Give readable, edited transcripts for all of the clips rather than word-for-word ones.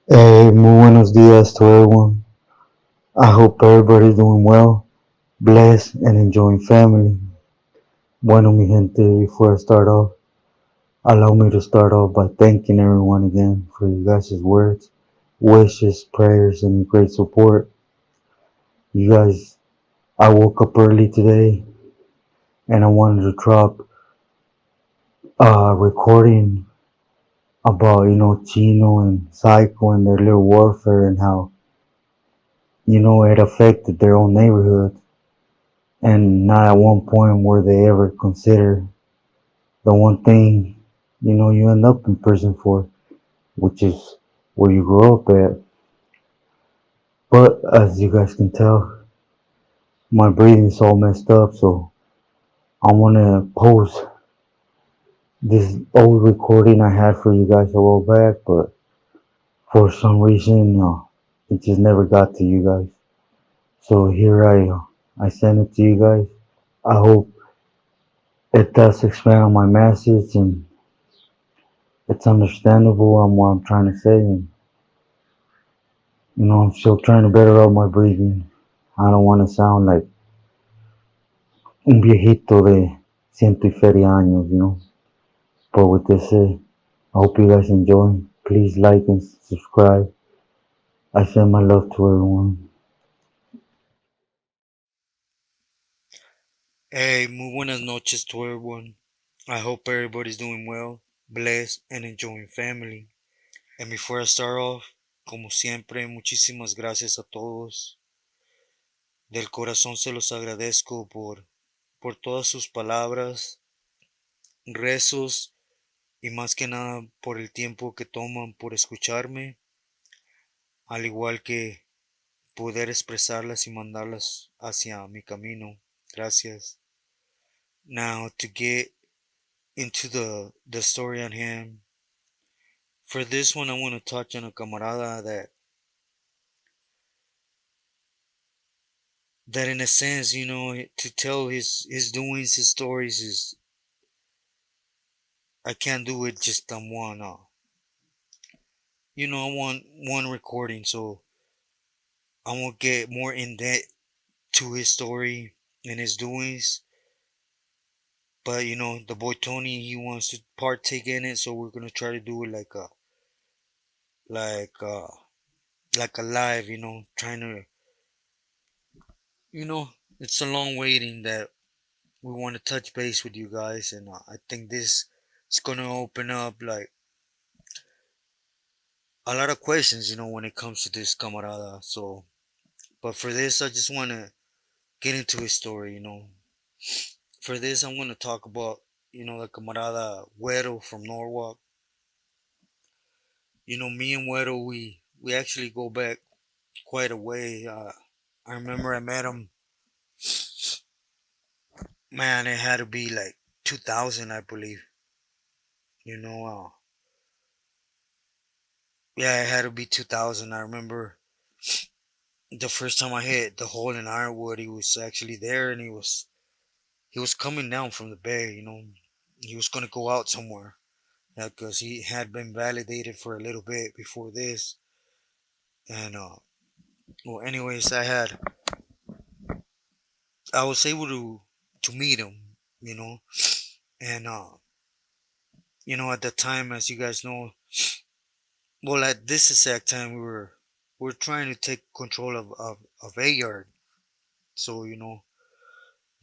Muy buenos días to everyone. I hope everybody's doing well, blessed, and enjoying family. Bueno, mi gente, before I start off, allow me to start off by thanking everyone again for you guys' words, wishes, prayers, and great support. You guys, I woke up early today and I wanted to drop a recording about, Chino and Psycho and their little warfare and how, it affected their own neighborhood. And not at one point were they ever consider the one thing you end up in prison for, which is where you grow up at. But as you guys can tell, my breathing's all messed up, so I want to post this old recording I had for you guys a while back, but for some reason it just never got to you guys. So here I send it to you guys. I hope it does expand on my message and it's understandable on what I'm trying to say. And I'm still trying to better out my breathing. I don't want to sound like un viejito de ciento y feria años. But with this said, I hope you guys enjoy. Please like and subscribe. I send my love to everyone. Hey, muy buenas noches to everyone. I hope everybody's doing well, blessed, and enjoying family. And before I start off, como siempre, muchísimas gracias a todos. Del corazón se los agradezco por todas sus palabras, rezos y más que nada por el tiempo que toman por escucharme, al igual que poder expresarlas y mandarlas hacia mi camino. Gracias. Now to get into the story on hand. For this one, I want to touch on a camarada that in a sense, to tell his doings, his stories is I can't do it just on one. I want one recording, so I won't get more in depth to his story and his doings. But the boy Tony, he wants to partake in it, so we're gonna try to do it like uh like a live. Trying to you know it's a long waiting that we want to touch base with you guys, and I think this is gonna open up like a lot of questions, when it comes to this camarada. So, but for this, I just want to get into his story. For this, I'm gonna talk about the camarada Güero from Norwalk. Me and Güero, we actually go back quite a way. I remember I met him. Man, it had to be like 2000, I believe. You know, uh, yeah, it had to be 2000. I remember the first time I hit the hole in Ironwood, he was actually there, and he was coming down from the bay. He was gonna go out somewhere because he had been validated for a little bit before this, and well, anyways, I was able to meet him, and at that time, as you guys know, well, at this exact time, we were trying to take control of a yard, so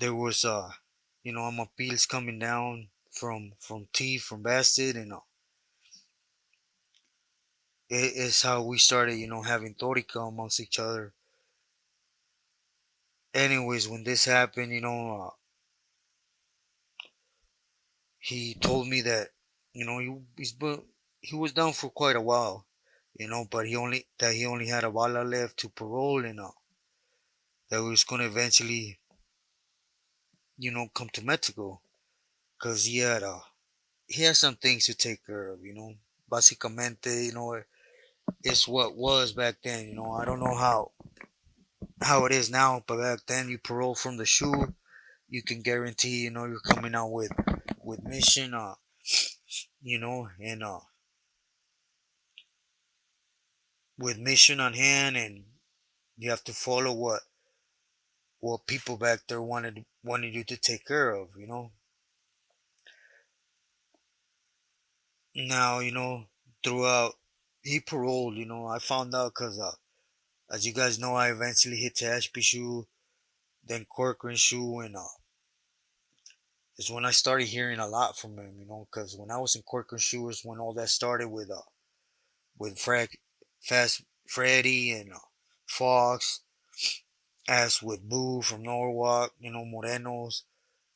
there was I'm appeals coming down from T from Bastard, and it's how we started having Torica amongst each other. Anyways, when this happened, he told me that he was down for quite a while, but he only had a bala left to parole, and that he was gonna eventually come to Mexico because he had some things to take care of. Básicamente, it's what was back then. I don't know how it is now, but back then you parole from the shoe, you can guarantee you're coming out with mission, and with mission on hand, and you have to follow what people back there wanted you to take care of. Now, throughout he paroled. I found out because as you guys know, I eventually hit to Ashby Shoe, then Corcoran Shoe, and is when I started hearing a lot from him. Because when I was in Corcoran Shoe is when all that started with Fast Freddy and Fox, as with Boo from Norwalk, Morenos,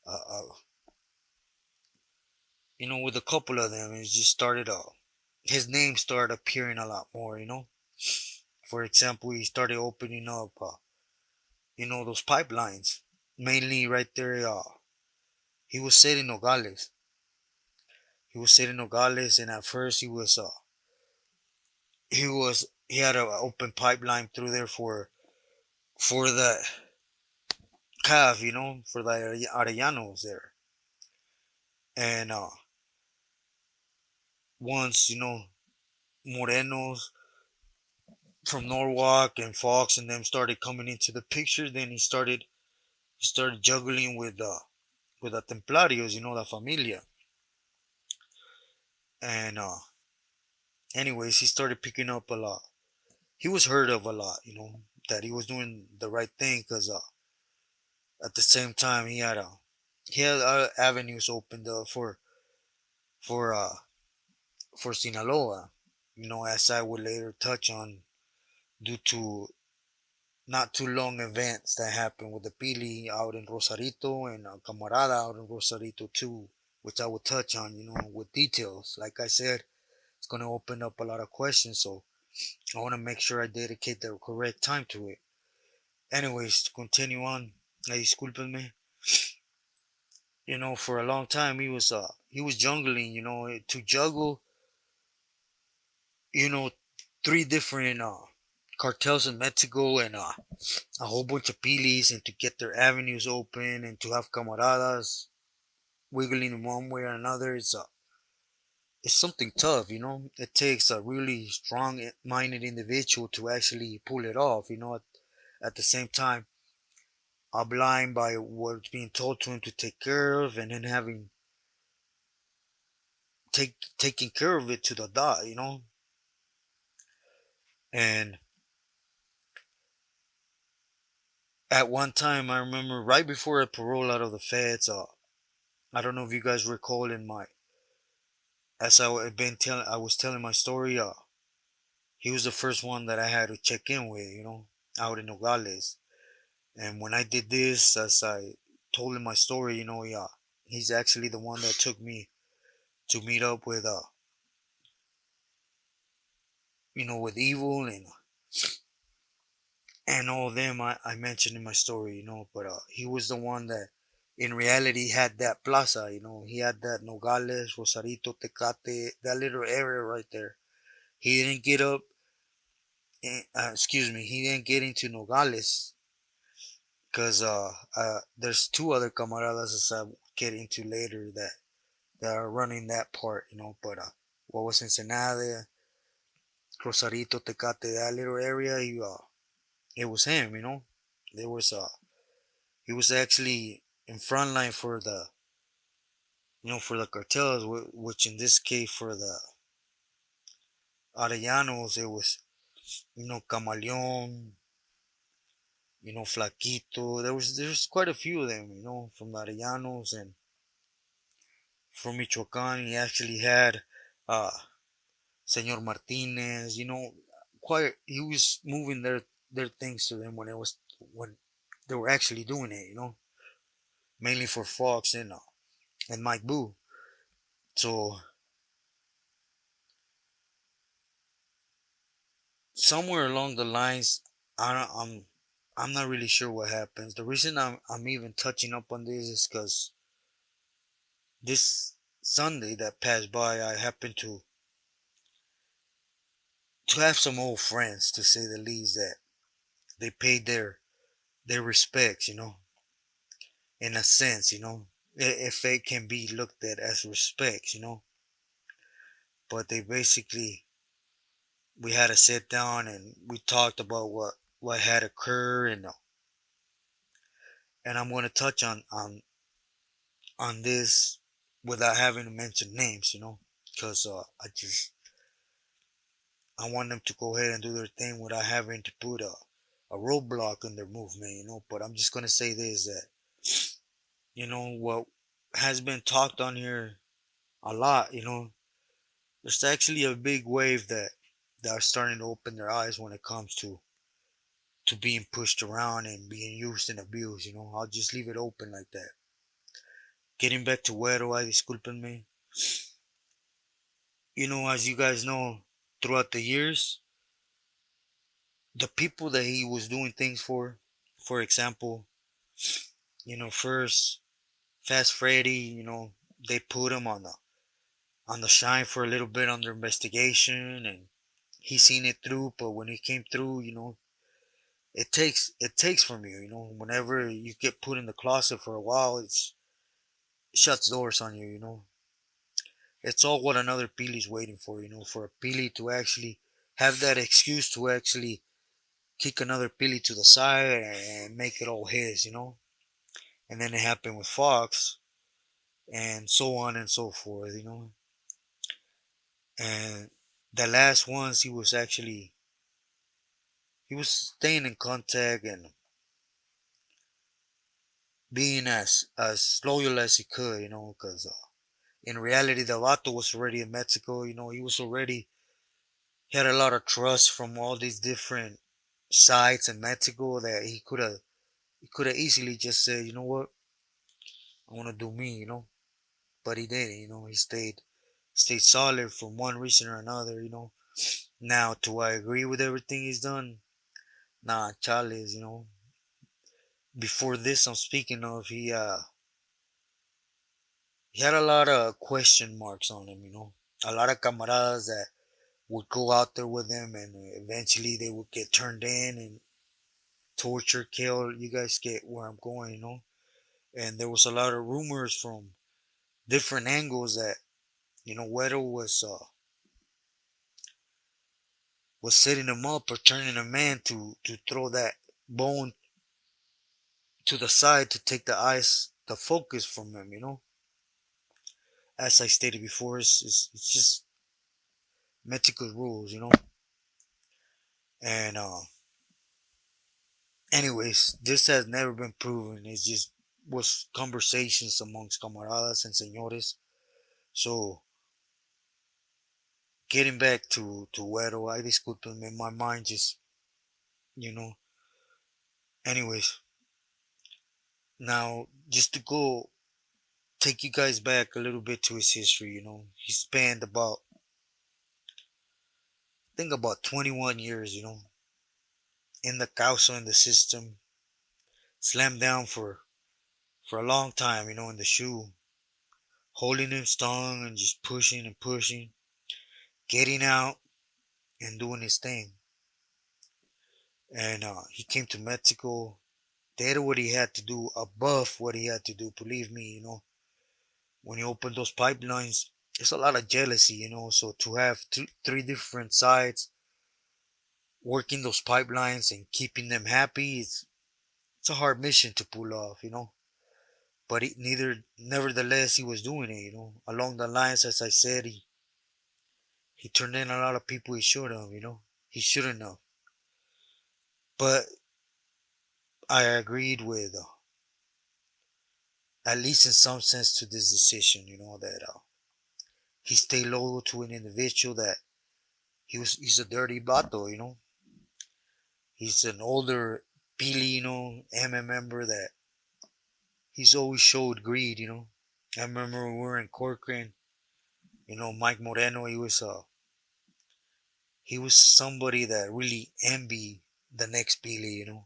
uh, uh, with a couple of them, it just started. His name started appearing a lot more. For example, he started opening up, those pipelines, mainly right there. He was set in Nogales. He was set in Nogales, and at first he had an open pipeline through there for the calf, for the Arellanos there. And once Morenos from Norwalk and Fox and them started coming into the picture, then he started juggling with the Templarios, the Familia. And anyways, he started picking up a lot. He was heard of a lot, that he was doing the right thing because at the same time he had other avenues opened up for uh for Sinaloa, as I would later touch on, due to not too long events that happened with the Pili out in Rosarito and Camarada out in Rosarito too, which I will touch on, with details. Like I said, it's going to open up a lot of questions, so I want to make sure I dedicate the correct time to it. Anyways, to continue on, discúlpenme, for a long time he was jungling, to juggle, you know, three different cartels in Mexico and a whole bunch of pilis, and to get their avenues open and to have camaradas wiggling in one way or another. It's something tough. It takes a really strong-minded individual to actually pull it off. At the same time, blind by what's being told to him to take care of, and then having taking care of it to the dot. And at one time, I remember right before I parole out of the feds, I don't know if you guys recall in my as I was telling my story. He was the first one that I had to check in with, out in Nogales. And when I did this, as I told him my story, he's actually the one that took me to meet up with Evil and all of them I mentioned in my story, but he was the one that in reality had that plaza, he had that Nogales, Rosarito, Tecate, that little area right there. He didn't get up, excuse me, he didn't get into Nogales because there's two other camaradas that I get into later that are running that part, but what was Ensenada, Rosarito, Tecate, that little area, it was him, there was he was actually in front line for the cartels, which in this case for the Arellanos, it was, Camaleon, Flaquito. There's quite a few of them, from the Arellanos, and from Michoacan. He actually had uh, Senor Martinez, quite. He was moving their things to them when they were actually doing it, mainly for Fox and Mike Boo. So somewhere along the lines, I don't, I'm not really sure what happens. The reason I'm even touching up on this is because this Sunday that passed by, I happened to have some old friends, to say the least, that they paid their respects, in a sense, if it can be looked at as respects, but they basically we had a sit down and we talked about what had occurred, and I'm going to touch on this without having to mention names, because I want them to go ahead and do their thing without having to put a roadblock in their movement, But I'm just going to say this, that what has been talked on here a lot, there's actually a big wave that are starting to open their eyes when it comes to being pushed around and being used and abused. I'll just leave it open like that. Getting back to Güero, I disculpenme. As you guys know, throughout the years, the people that he was doing things for example, first Fast Freddy, they put him on the shine for a little bit under investigation, and he seen it through. But when he came through, it takes from you. Whenever you get put in the closet for a while, it shuts doors on you. It's all what another Pili's waiting for. For a Pili to actually have that excuse to actually kick another Pili to the side and make it all his. And then it happened with Fox, and so on and so forth. And the last ones, he was staying in contact and being as loyal as he could, because in reality, the Vato was already in Mexico. He had a lot of trust from all these different sites in Mexico that he could have easily just said, you know what, I want to do me. But he didn't. He stayed solid for one reason or another. Now, do I agree with everything he's done? Nah, Charles. Before this, I'm speaking of, he had a lot of question marks on him. A lot of camaradas that would go out there with him, and eventually they would get turned in and tortured, killed. You guys get where I'm going. And there was a lot of rumors from different angles that Weddle was setting him up or turning him in to throw that bone to the side to take the focus from him. As I stated before, it's just Mexico's rules. And anyways, this has never been proven. It's just was conversations amongst camaradas and señores. So getting back to Güero, I disculpenme, my mind just you know. Anyways, now just to go take you guys back a little bit to his history. He spent I think about 21 years, in the causa, in the system, slammed down for a long time, in the shoe, holding his tongue and just pushing and pushing, getting out and doing his thing. And he came to Mexico, did what he had to do above what he had to do. Believe me, when you open those pipelines, there's a lot of jealousy, So to have three different sides working those pipelines and keeping them happy, it's a hard mission to pull off. But nevertheless, he was doing it, along the lines, as I said, he turned in a lot of people he should have, he shouldn't have. But I agreed with, at least in some sense, to this decision, that he stayed loyal to an individual that he's a dirty vato, He's an older Pili, MM member that he's always showed greed, I remember when we were in Corcoran, Mike Moreno, he was somebody that really envied the next Pili.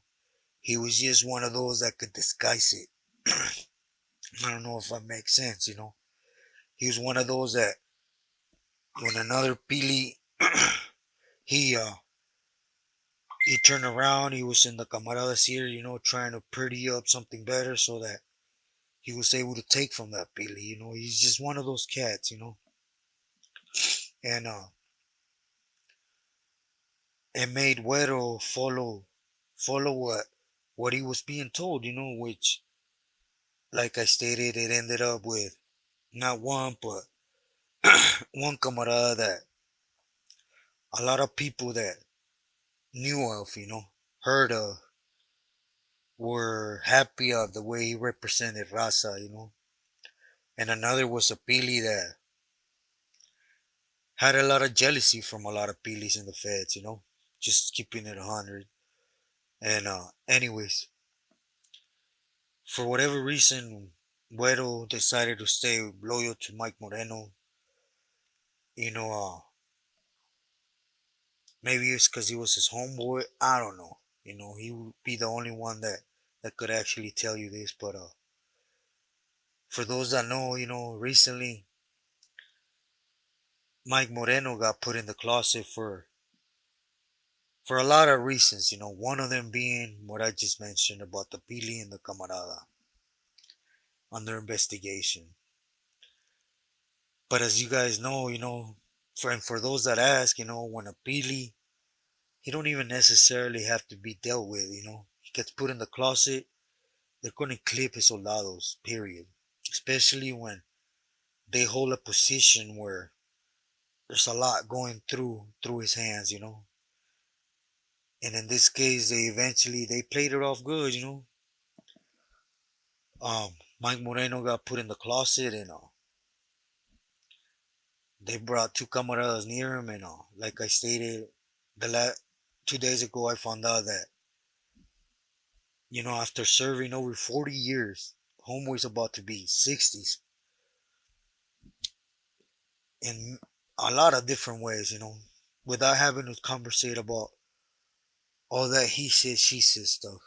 He was just one of those that could disguise it. I don't know if that makes sense, He was one of those that when another Pili he he turned around, he was in the camaradas here, trying to pretty up something better so that he was able to take from that Pili, He's just one of those cats. And it made Güero follow what he was being told, which, like I stated, it ended up with not one but one camarada that a lot of people that knew of, heard of, were happy of the way he represented Raza, and another was a Pili that had a lot of jealousy from a lot of Pilis in the feds, just keeping it 100. And anyways, for whatever reason, Güero decided to stay loyal to Mike Moreno. You know, maybe it's because he was his homeboy. I don't know. He would be the only one that could actually tell you this. But for those that know, recently Mike Moreno got put in the closet for a lot of reasons. One of them being what I just mentioned about the Pili and the Camarada under investigation. But as you guys know, for those that ask, when a Pili, he don't even necessarily have to be dealt with. He gets put in the closet. They're going to clip his soldados. Period. Especially when they hold a position where there's a lot going through his hands. And in this case, they played it off good. Mike Moreno got put in the closet, and they brought two camaradas near him, and like I stated, 2 days ago, I found out that after serving over 40 years, homeboy's about to be 60s in a lot of different ways, without having to conversate about all that he said, she said stuff.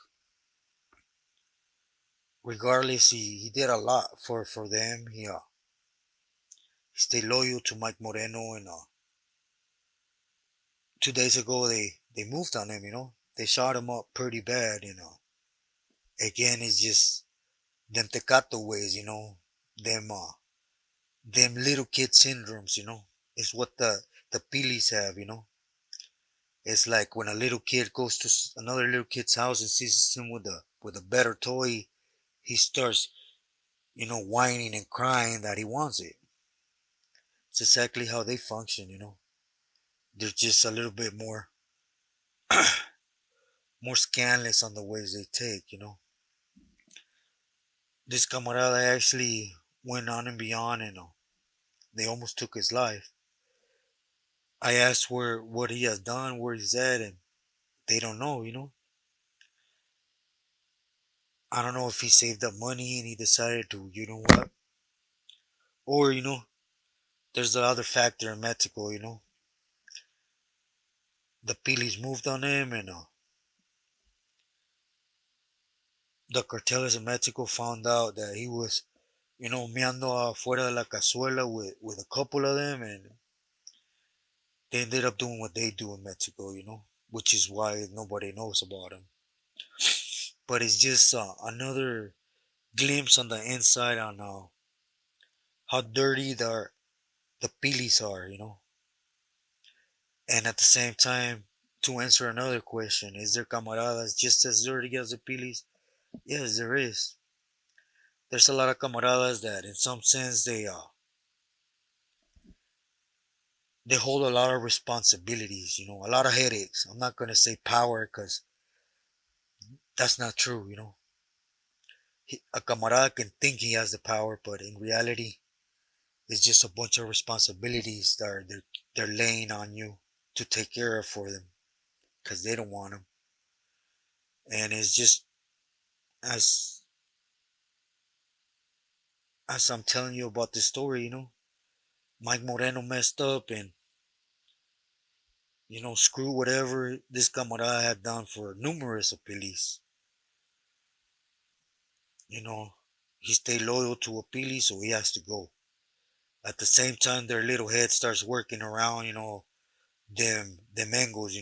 Regardless, he did a lot for them. He stayed loyal to Mike Moreno, and 2 days ago they moved on him. They shot him up pretty bad, and again, it's just them tecato ways, them them little kid syndromes, is what the pilis have, It's like when a little kid goes to another little kid's house and sees him with a better toy, he starts, whining and crying that he wants it. It's exactly how they function, They're just a little bit more scandalous on the ways they take, This camarada actually went on and beyond, and they almost took his life. I asked what he has done, where he's at, and they don't know, I don't know if he saved up money and he decided to, what? Or, there's the other factor in Mexico, The Pilis moved on him, and the cartels in Mexico found out that he was, meando afuera de la cazuela with a couple of them, and they ended up doing what they do in Mexico, which is why nobody knows about him. But it's just another glimpse on the inside on how dirty the Pilis are, And at the same time, to answer another question, is there camaradas just as dirty as the Pilis? Yes, there is. There's a lot of camaradas that, in some sense, they hold a lot of responsibilities. A lot of headaches. I'm not gonna say power because that's not true. A camarada can think he has the power, but in reality, it's just a bunch of responsibilities that they're laying on you to take care of for them because they don't want them. And it's just as as I'm telling you about this story, Mike Moreno messed up and screw whatever this camarada had done for numerous appeals. You know, he stayed loyal to Apili, so he has to go. At the same time, their little head starts working around, them angles,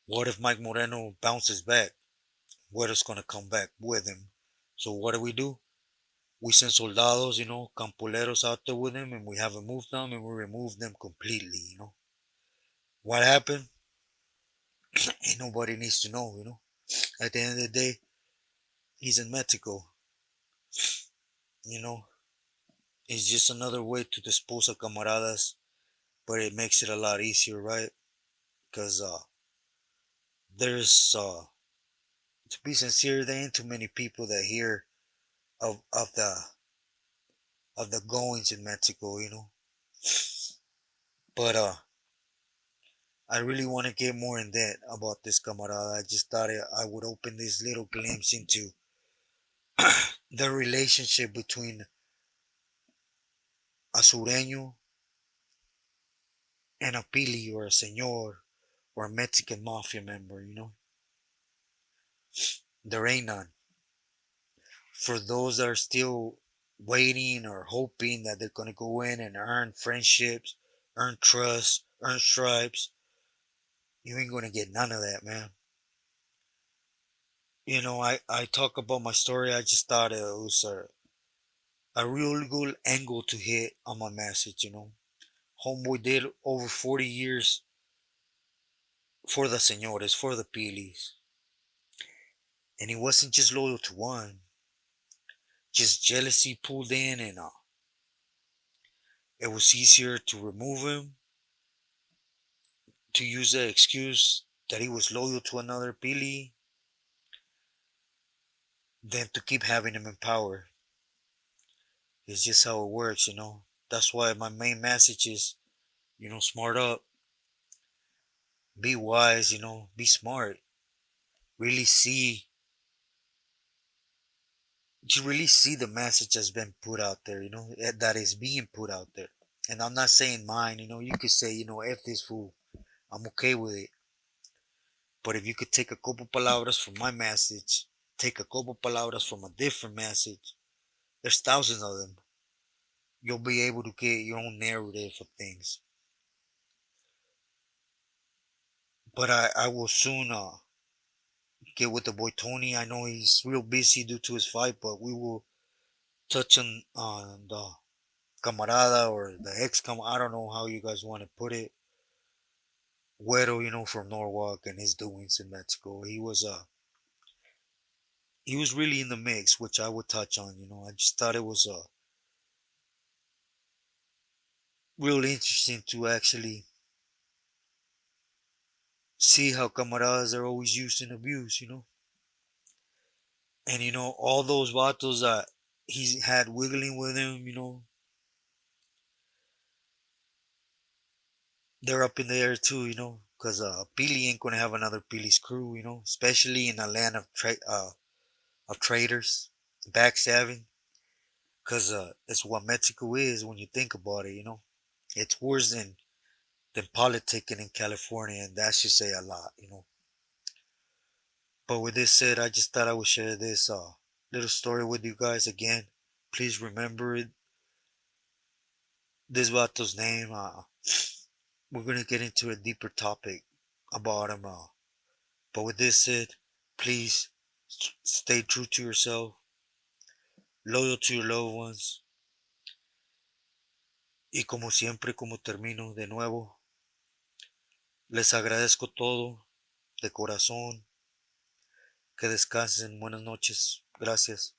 What if Mike Moreno bounces back? What is gonna come back with him? So what do? We send soldados, campuleros out there with him, and we have them moved them, and we remove them completely, What happened? Ain't nobody needs to know, At the end of the day, he's in Mexico, you know. It's just another way to dispose of camaradas, but it makes it a lot easier, right? Because there's, to be sincere, there ain't too many people that hear of the goings in Mexico. But I really want to get more in depth about this camarada. I just thought I would open this little glimpse into the relationship between a sureño and a pili or a señor or a Mexican mafia member. There ain't none. For those that are still waiting or hoping that they're going to go in and earn friendships, earn trust, earn stripes, you ain't going to get none of that, man. I talk about my story. I just thought it was a real good angle to hit on my message. Homeboy did over 40 years for the señores, for the pilis. And he wasn't just loyal to one, just jealousy pulled in, and it was easier to remove him, to use the excuse that he was loyal to another pili, than to keep having him in power. It's just how it works. That's why my main message is, smart up, be wise, be smart. Really see to really see the message that's been put out there, that is being put out there. And I'm not saying mine, you could say, F this fool. I'm okay with it. But if you could take a couple palabras from my message, take a couple palabras from a different message, there's thousands of them. You'll be able to get your own narrative of things. But I will soon get with the boy Tony. I know he's real busy due to his fight, but we will touch on the camarada or the I don't know how you guys want to put it. Güero, from Norwalk and his doings in Mexico. He was really in the mix, which I would touch on. I just thought it was real interesting to actually see how camaradas are always used and abused. And all those vatos that he's had wiggling with him, they're up in the air too. Because Pili ain't gonna have another Pili's crew, especially in a land of traitors, backstabbing. Because it's what Mexico is when you think about it. It's worse than politicking in California, and that should say a lot. But with this said, I just thought I would share this little story with you guys again. Please remember it. This vato's name. We're gonna get into a deeper topic about him. But with this said, please stay true to yourself, loyal to your loved ones, y como siempre, como termino de nuevo, les agradezco todo de corazón. Que descansen. Buenas noches. Gracias.